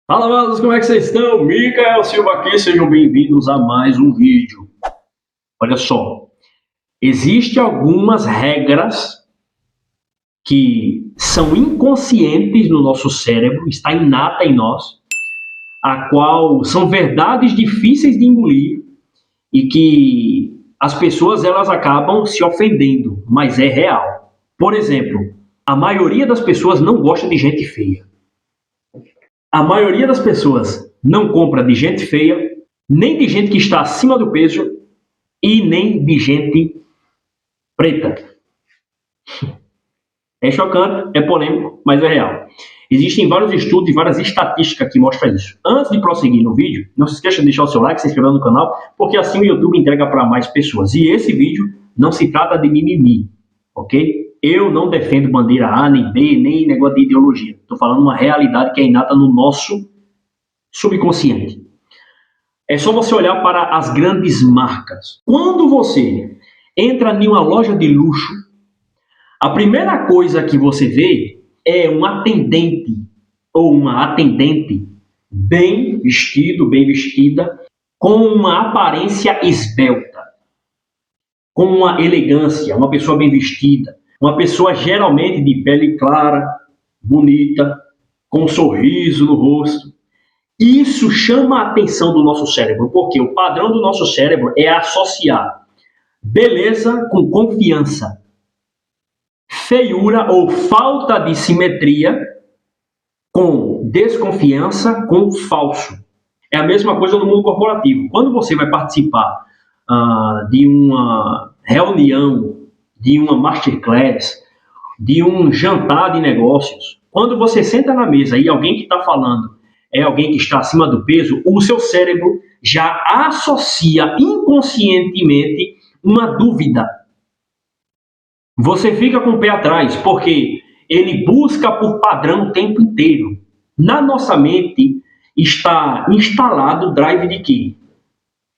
Fala, manos, como é que vocês estão? Micael Silva aqui, sejam bem-vindos a mais um vídeo. Olha só, existem algumas regras que são inconscientes no nosso cérebro, está inata em nós, a qual são verdades difíceis de engolir e que as pessoas elas acabam se ofendendo, mas é real. Por exemplo, a maioria das pessoas não gosta de gente feia. A maioria das pessoas não compra de gente feia, nem de gente que está acima do peso e nem de gente preta. É chocante, é polêmico, mas é real. Existem vários estudos e várias estatísticas que mostram isso. Antes de prosseguir no vídeo, não se esqueça de deixar o seu like, se inscrever no canal, porque assim o YouTube entrega para mais pessoas. E esse vídeo não se trata de mimimi, ok? Eu não defendo bandeira A, nem B, nem negócio de ideologia. Estou falando uma realidade que é inata no nosso subconsciente. É só você olhar para as grandes marcas. Quando você entra em uma loja de luxo, a primeira coisa que você vê é um atendente ou uma atendente bem vestido, bem vestida, com uma aparência esbelta, com uma elegância, uma pessoa bem vestida, uma pessoa geralmente de pele clara, bonita, com um sorriso no rosto. Isso chama a atenção do nosso cérebro, porque o padrão do nosso cérebro é associar beleza com confiança, feiura ou falta de simetria com desconfiança com falso. É a mesma coisa no mundo corporativo. Quando você vai participar de uma reunião, de uma masterclass, de um jantar de negócios, quando você senta na mesa e alguém que está falando é alguém que está acima do peso, o seu cérebro já associa inconscientemente uma dúvida. Você fica com o pé atrás, porque ele busca por padrão o tempo inteiro. Na nossa mente está instalado o drive de que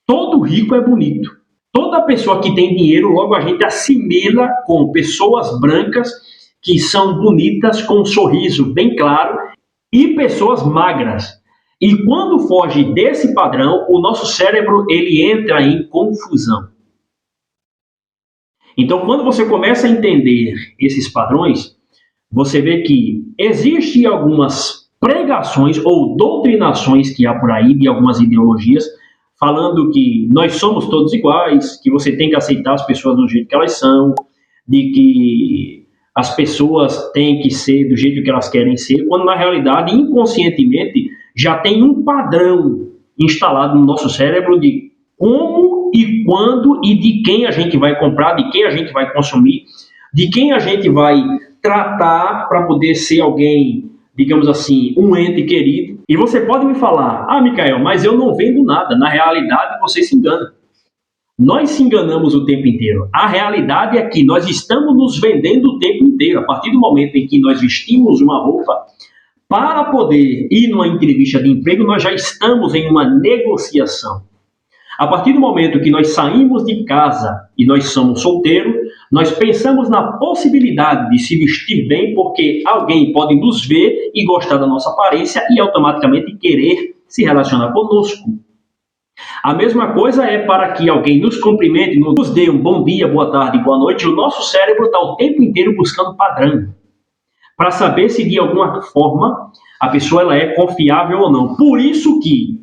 todo rico é bonito. Toda pessoa que tem dinheiro, logo a gente assimila com pessoas brancas que são bonitas, com um sorriso bem claro, e pessoas magras. E quando foge desse padrão, o nosso cérebro ele entra em confusão. Então, quando você começa a entender esses padrões, você vê que existem algumas pregações ou doutrinações que há por aí de algumas ideologias, falando que nós somos todos iguais, que você tem que aceitar as pessoas do jeito que elas são, de que as pessoas têm que ser do jeito que elas querem ser, quando na realidade, inconscientemente, já tem um padrão instalado no nosso cérebro de como e quando e de quem a gente vai comprar, de quem a gente vai consumir, de quem a gente vai tratar para poder ser alguém, digamos assim, um ente querido. E você pode me falar, Micael, mas eu não vendo nada. Na realidade, você se engana. Nós se enganamos o tempo inteiro. A realidade é que nós estamos nos vendendo o tempo inteiro. A partir do momento em que nós vestimos uma roupa, para poder ir numa entrevista de emprego, nós já estamos em uma negociação. A partir do momento que nós saímos de casa e nós somos solteiros, nós pensamos na possibilidade de se vestir bem porque alguém pode nos ver e gostar da nossa aparência e automaticamente querer se relacionar conosco. A mesma coisa é para que alguém nos cumprimente, nos dê um bom dia, boa tarde, boa noite. O nosso cérebro está o tempo inteiro buscando padrão para saber se de alguma forma a pessoa ela é confiável ou não. Por isso que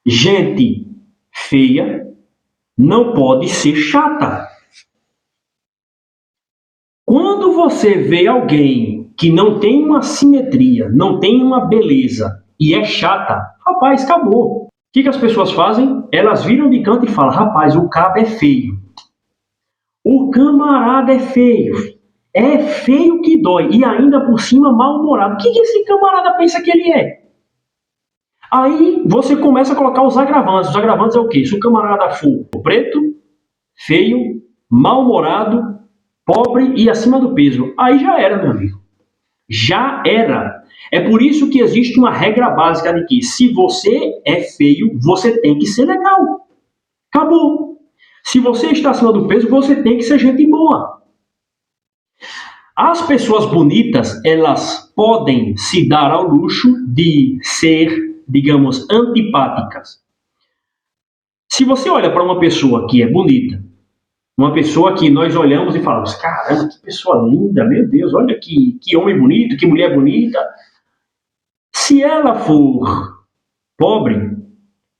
gente feia não pode ser chata. Quando você vê alguém que não tem uma simetria, não tem uma beleza e é chata, rapaz, acabou. O que as pessoas fazem? Elas viram de canto e falam, rapaz, o cabo é feio. O camarada é feio. É feio que dói. E ainda por cima mal-humorado. O que esse camarada pensa que ele é? Aí você começa a colocar os agravantes. Os agravantes é o quê? Se o camarada for preto, feio, mal-humorado, pobre e acima do peso. Aí já era, meu amigo. Já era. É por isso que existe uma regra básica de que se você é feio, você tem que ser legal. Acabou. Se você está acima do peso, você tem que ser gente boa. As pessoas bonitas, elas podem se dar ao luxo de ser, digamos, antipáticas. Se você olha para uma pessoa que é bonita, uma pessoa que nós olhamos e falamos, caramba, que pessoa linda, meu Deus, olha que homem bonito, que mulher bonita. Se ela for pobre,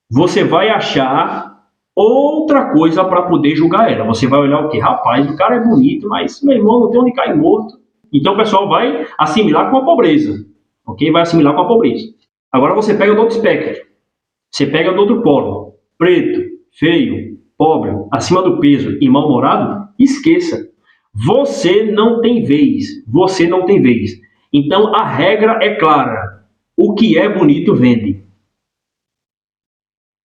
você vai achar outra coisa para poder julgar ela. Você vai olhar o quê? Rapaz, o cara é bonito, mas meu irmão não tem onde cair morto. Então o pessoal vai assimilar com a pobreza, ok? Vai assimilar com a pobreza. Agora você pega do outro espectro. Você pega do outro polo. Preto, feio, pobre, acima do peso e mal-humorado, esqueça. Você não tem vez. Você não tem vez. Então a regra é clara. O que é bonito vende.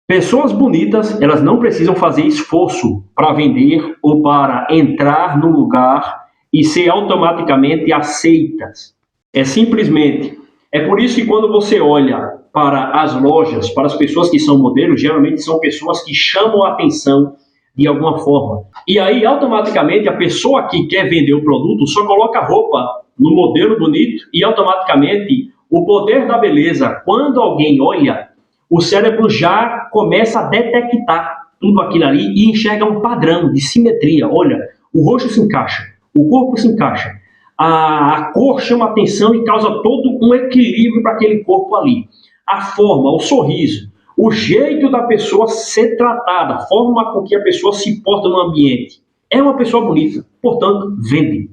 Pessoas bonitas, elas não precisam fazer esforço para vender ou para entrar no lugar e ser automaticamente aceitas. É simplesmente. É por isso que quando você olha para as lojas, para as pessoas que são modelos, geralmente são pessoas que chamam a atenção de alguma forma. E aí, automaticamente, a pessoa que quer vender o produto só coloca a roupa no modelo bonito e automaticamente o poder da beleza, quando alguém olha, o cérebro já começa a detectar tudo aquilo ali e enxerga um padrão de simetria. Olha, o rosto se encaixa, o corpo se encaixa, a cor chama atenção e causa todo um equilíbrio para aquele corpo ali. A forma, o sorriso, o jeito da pessoa ser tratada, a forma com que a pessoa se porta no ambiente. É uma pessoa bonita, portanto, vende.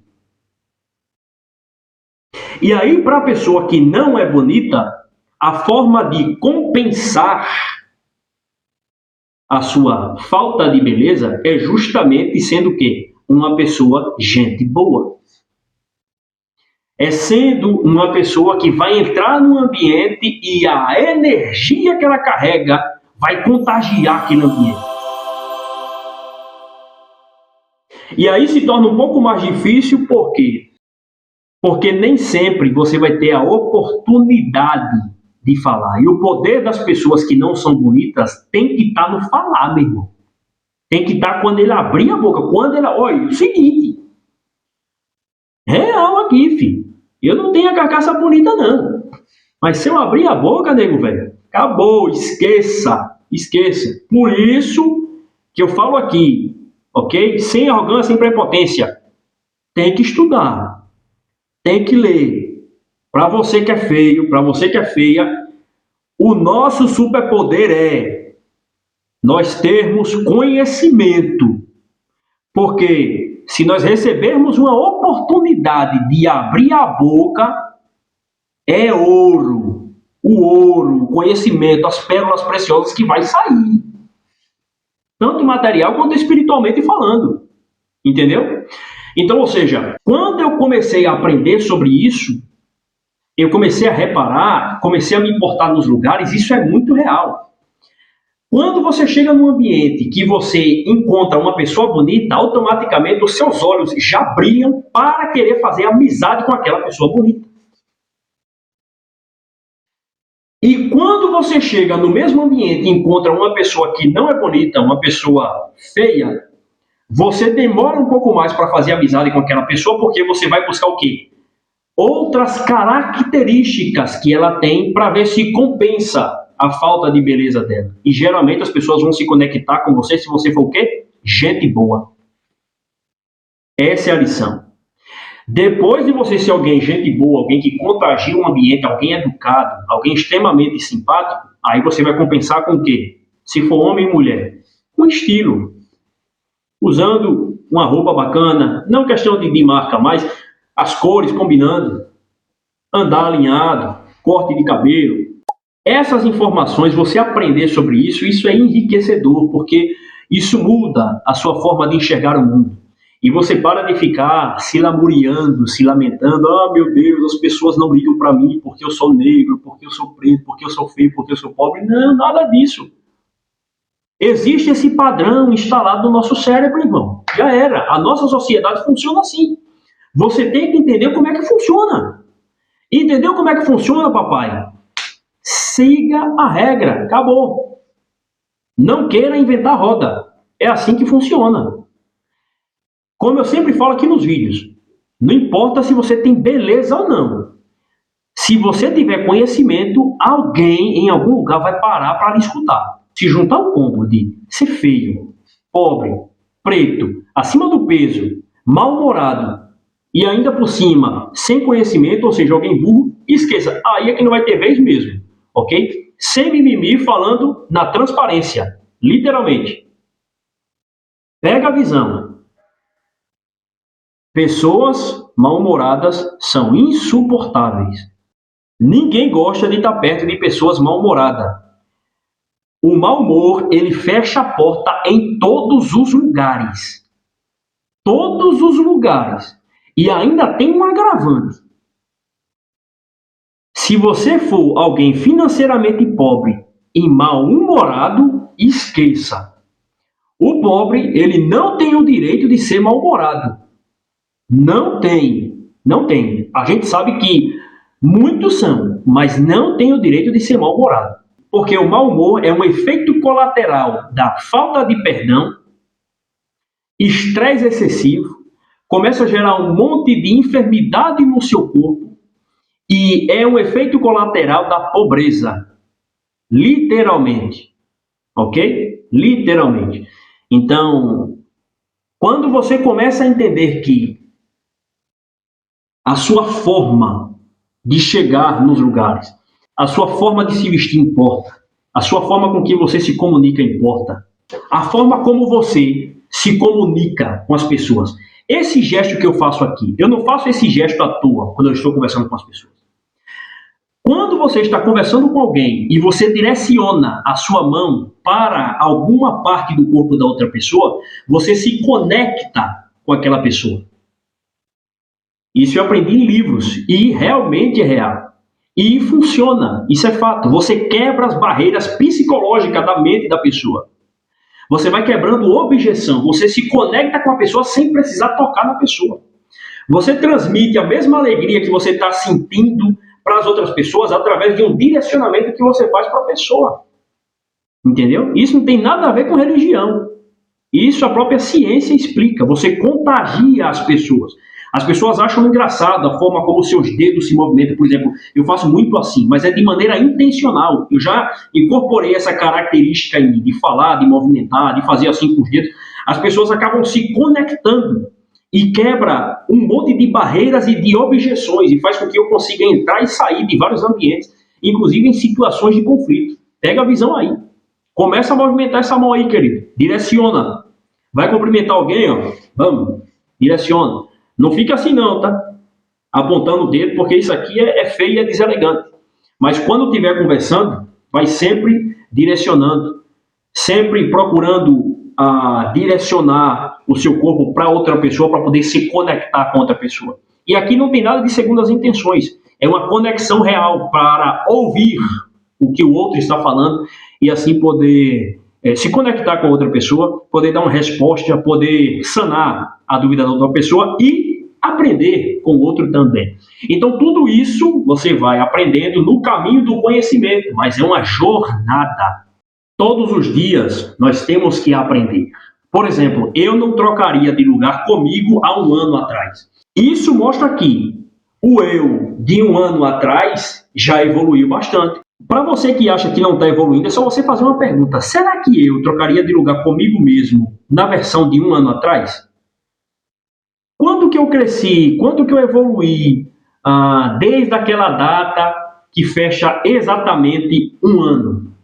E aí, para a pessoa que não é bonita, a forma de compensar a sua falta de beleza é justamente sendo o quê? Uma pessoa gente boa. É sendo uma pessoa que vai entrar no ambiente e a energia que ela carrega vai contagiar aquele ambiente. E aí se torna um pouco mais difícil, por quê? Porque nem sempre você vai ter a oportunidade de falar. E o poder das pessoas que não são bonitas tem que estar no falar, meu irmão. Tem que estar quando ele abrir a boca. Quando ela... Olha, o seguinte. Real aqui, filho. Eu não tenho a carcaça bonita, não. Mas se eu abrir a boca, nego, velho, acabou. Esqueça. Esqueça. Por isso que eu falo aqui, ok? Sem arrogância, sem prepotência. Tem que estudar. Tem que ler. Para você que é feio, para você que é feia, o nosso superpoder é nós termos conhecimento. Porque se nós recebermos uma oportunidade de abrir a boca, é ouro. O ouro, o conhecimento, as pérolas preciosas que vai sair. Tanto material quanto espiritualmente falando. Entendeu? Então, ou seja, quando eu comecei a aprender sobre isso, eu comecei a reparar, comecei a me importar nos lugares, isso é muito real. Quando você chega num ambiente que você encontra uma pessoa bonita, automaticamente os seus olhos já brilham para querer fazer amizade com aquela pessoa bonita. E quando você chega no mesmo ambiente e encontra uma pessoa que não é bonita, uma pessoa feia, você demora um pouco mais para fazer amizade com aquela pessoa, porque você vai buscar o quê? Outras características que ela tem para ver se compensa a falta de beleza dela. E geralmente as pessoas vão se conectar com você se você for o quê? Gente boa. Essa é a lição. Depois de você ser alguém gente boa, alguém que contagia o ambiente, alguém educado, alguém extremamente simpático, aí você vai compensar com o quê? Se for homem e mulher, com estilo. Usando uma roupa bacana, não questão de marca, mas as cores combinando, andar alinhado, corte de cabelo. Essas informações, você aprender sobre isso é enriquecedor, porque isso muda a sua forma de enxergar o mundo. E você para de ficar se lamuriando, se lamentando, meu Deus, as pessoas não ligam para mim porque eu sou negro, porque eu sou preto, porque eu sou feio, porque eu sou pobre. Não, nada disso. Existe esse padrão instalado no nosso cérebro, irmão. Já era. A nossa sociedade funciona assim. Você tem que entender como é que funciona. Entendeu como é que funciona, papai? Siga a regra. Acabou. Não queira inventar roda. É assim que funciona. Como eu sempre falo aqui nos vídeos. Não importa se você tem beleza ou não. Se você tiver conhecimento, alguém em algum lugar vai parar para lhe escutar. Se juntar o combo de ser feio, pobre, preto, acima do peso, mal-humorado e ainda por cima sem conhecimento, ou seja, alguém burro, esqueça, aí é que não vai ter vez mesmo, ok? Sem mimimi, falando na transparência, literalmente. Pega a visão. Pessoas mal-humoradas são insuportáveis. Ninguém gosta de estar perto de pessoas mal-humoradas. O mau humor, ele fecha a porta em todos os lugares. Todos os lugares. E ainda tem um agravante. Se você for alguém financeiramente pobre e mal-humorado, esqueça. O pobre, ele não tem o direito de ser mal-humorado. Não tem. Não tem. A gente sabe que muitos são, mas não tem o direito de ser mal-humorado. Porque o mau humor é um efeito colateral da falta de perdão, estresse excessivo, começa a gerar um monte de enfermidade no seu corpo e é um efeito colateral da pobreza. Literalmente. Ok? Literalmente. Então, quando você começa a entender que a sua forma de chegar nos lugares, a sua forma de se vestir importa, a sua forma com que você se comunica importa, a forma como você se comunica com as pessoas. Esse gesto que eu faço aqui, eu não faço esse gesto à toa quando eu estou conversando com as pessoas. Quando você está conversando com alguém e você direciona a sua mão para alguma parte do corpo da outra pessoa, você se conecta com aquela pessoa. Isso eu aprendi em livros e realmente é real. E funciona, isso é fato. Você quebra as barreiras psicológicas da mente da pessoa. Você vai quebrando objeção, você se conecta com a pessoa sem precisar tocar na pessoa. Você transmite a mesma alegria que você está sentindo para as outras pessoas através de um direcionamento que você faz para a pessoa. Entendeu? Isso não tem nada a ver com religião. Isso a própria ciência explica. Você contagia as pessoas. As pessoas acham engraçado a forma como seus dedos se movimentam. Por exemplo, eu faço muito assim, mas é de maneira intencional. Eu já incorporei essa característica em mim, de falar, de movimentar, de fazer assim com os dedos. As pessoas acabam se conectando e quebra um monte de barreiras e de objeções e faz com que eu consiga entrar e sair de vários ambientes, inclusive em situações de conflito. Pega a visão aí. Começa a movimentar essa mão aí, querido. Direciona. Vai cumprimentar alguém, ó. Vamos. Direciona. Não fica assim não, tá? Apontando o dedo, porque isso aqui é feio e é deselegante. Mas quando estiver conversando, vai sempre direcionando. Sempre procurando direcionar o seu corpo para outra pessoa, para poder se conectar com outra pessoa. E aqui não tem nada de segundas intenções. É uma conexão real para ouvir o que o outro está falando e assim poder se conectar com outra pessoa, poder dar uma resposta, poder sanar a dúvida da outra pessoa e aprender com o outro também. Então, tudo isso você vai aprendendo no caminho do conhecimento, mas é uma jornada. Todos os dias nós temos que aprender. Por exemplo, eu não trocaria de lugar comigo há um ano atrás. Isso mostra que o eu de um ano atrás já evoluiu bastante. Para você que acha que não está evoluindo, é só você fazer uma pergunta. Será que eu trocaria de lugar comigo mesmo na versão de um ano atrás? Quanto que eu cresci? Quanto que eu evoluí desde aquela data que fecha exatamente um ano?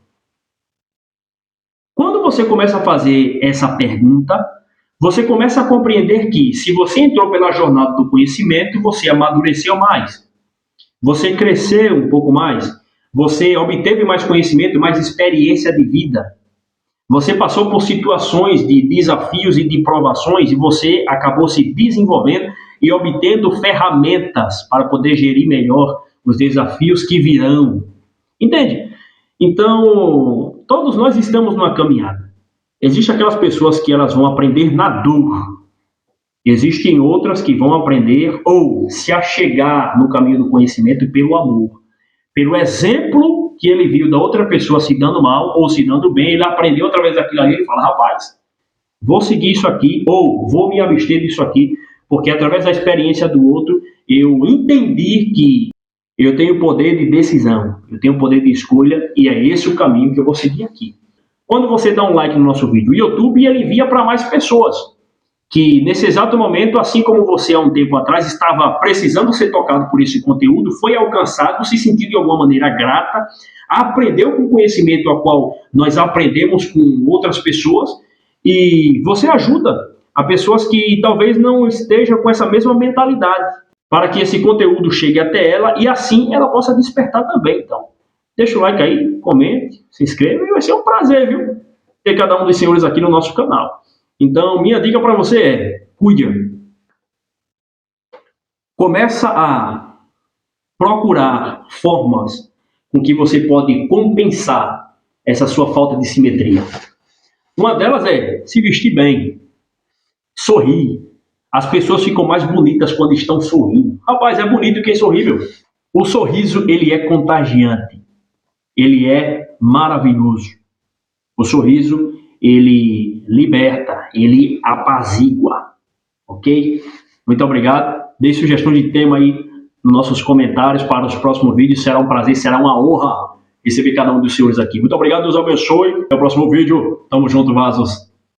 Quando você começa a fazer essa pergunta, você começa a compreender que se você entrou pela jornada do conhecimento, você amadureceu mais. Você cresceu um pouco mais. Você obteve mais conhecimento, mais experiência de vida. Você passou por situações de desafios e de provações e você acabou se desenvolvendo e obtendo ferramentas para poder gerir melhor os desafios que virão. Entende? Então, todos nós estamos numa caminhada. Existem aquelas pessoas que elas vão aprender na dor. Existem outras que vão aprender ou se achegar no caminho do conhecimento pelo amor. Pelo exemplo que ele viu da outra pessoa se dando mal ou se dando bem, ele aprendeu através daquilo ali e fala, rapaz, vou seguir isso aqui ou vou me abster disso aqui, porque através da experiência do outro, eu entendi que eu tenho poder de decisão, eu tenho poder de escolha, e é esse o caminho que eu vou seguir aqui. Quando você dá um like no nosso vídeo, o YouTube ele envia para mais pessoas, que nesse exato momento, assim como você há um tempo atrás estava precisando ser tocado por esse conteúdo, foi alcançado, se sentiu de alguma maneira grata, aprendeu com o conhecimento a qual nós aprendemos com outras pessoas, e você ajuda a pessoas que talvez não estejam com essa mesma mentalidade, para que esse conteúdo chegue até ela e assim ela possa despertar também. Então, deixa o like aí, comente, se inscreva e vai ser um prazer, viu? Ter cada um dos senhores aqui no nosso canal. Então, minha dica para você é, cuide. Começa a procurar formas com que você pode compensar essa sua falta de simetria. Uma delas é se vestir bem, sorrir. As pessoas ficam mais bonitas quando estão sorrindo. Rapaz, é bonito quem sorri, meu. O sorriso, ele é contagiante. Ele é maravilhoso. O sorriso, ele liberta, ele apazigua. Ok? Muito obrigado. Dê sugestão de tema aí nos nossos comentários para os próximos vídeos. Será um prazer, será uma honra receber cada um dos senhores aqui. Muito obrigado, Deus abençoe. Até o próximo vídeo. Tamo junto, vasos.